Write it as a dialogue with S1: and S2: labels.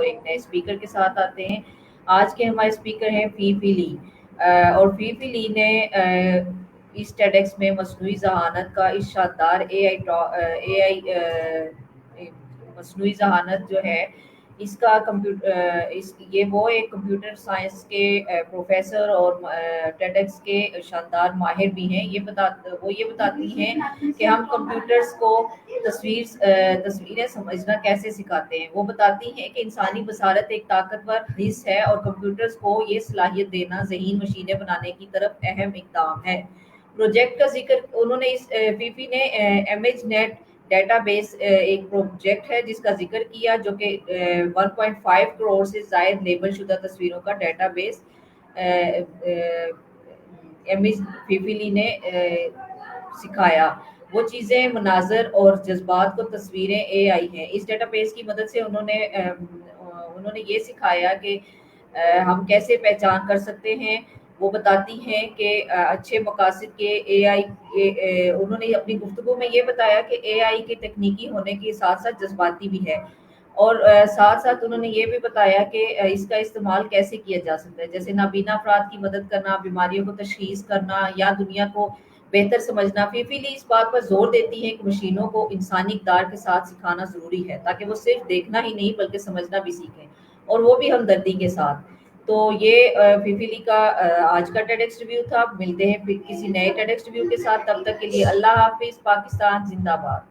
S1: اور ایک نئے اسپیکر کے ساتھ آتے ہیں۔ آج کے ہمارے اسپیکر ہیں فی فی لی، اور فی فی لی نے اس ٹیڈ ایکس میں مصنوعی ذہانت کا اس شاندار اے آئی مصنوعی ذہانت جو ہے اس کا یہ وہ ایک کمپیوٹر سائنس کے پروفیسر اور ٹیڈ ایکس کے شاندار ماہر بھی ہیں۔ وہ یہ بتاتی ہیں کہ ہم کمپیوٹرز کو تصویریں سمجھنا کیسے سکھاتے ہیں۔ وہ بتاتی ہیں کہ انسانی بصارت ایک طاقتور حص ہے اور کمپیوٹرز کو یہ صلاحیت دینا ذہین مشینیں بنانے کی طرف اہم اقدام ہے۔ پروجیکٹ کا ذکر انہوں نے فیفی نے امیج نیٹ ڈیٹا بیس ایک پروجیکٹ ہے جس کا ذکر کیا، جو کہ 1.5 کروڑ سے زائد لیبل شدہ تصویروں کا ڈیٹا بیس امیج فیفلی نے سکھایا۔ وہ چیزیں، مناظر اور جذبات کو تصویریں اے آئی ہیں۔ اس ڈیٹا بیس کی مدد سے انہوں نے یہ سکھایا کہ ہم کیسے پہچان کر سکتے ہیں۔ وہ بتاتی ہیں کہ اچھے مقاصد کے اے آئی، انہوں نے اپنی گفتگو میں یہ بتایا کہ اے آئی کے تکنیکی ہونے کے ساتھ ساتھ جذباتی بھی ہے، اور ساتھ ساتھ انہوں نے یہ بھی بتایا کہ اس کا استعمال کیسے کیا جا سکتا ہے، جیسے نابینا افراد کی مدد کرنا، بیماریوں کو تشخیص کرنا یا دنیا کو بہتر سمجھنا۔ فیفی لی اس بات پر زور دیتی ہے کہ مشینوں کو انسانی اقدار کے ساتھ سکھانا ضروری ہے تاکہ وہ صرف دیکھنا ہی نہیں بلکہ سمجھنا بھی سیکھیں، اور وہ بھی ہمدردی کے ساتھ۔ تو یہ فیفی لی کا آج کا ٹیڈ ایکس ریویو تھا۔ ملتے ہیں پھر کسی نئے ٹیڈ ایکس ریویو کے ساتھ، تب تک کے لیے اللہ حافظ۔ پاکستان زندہ باد۔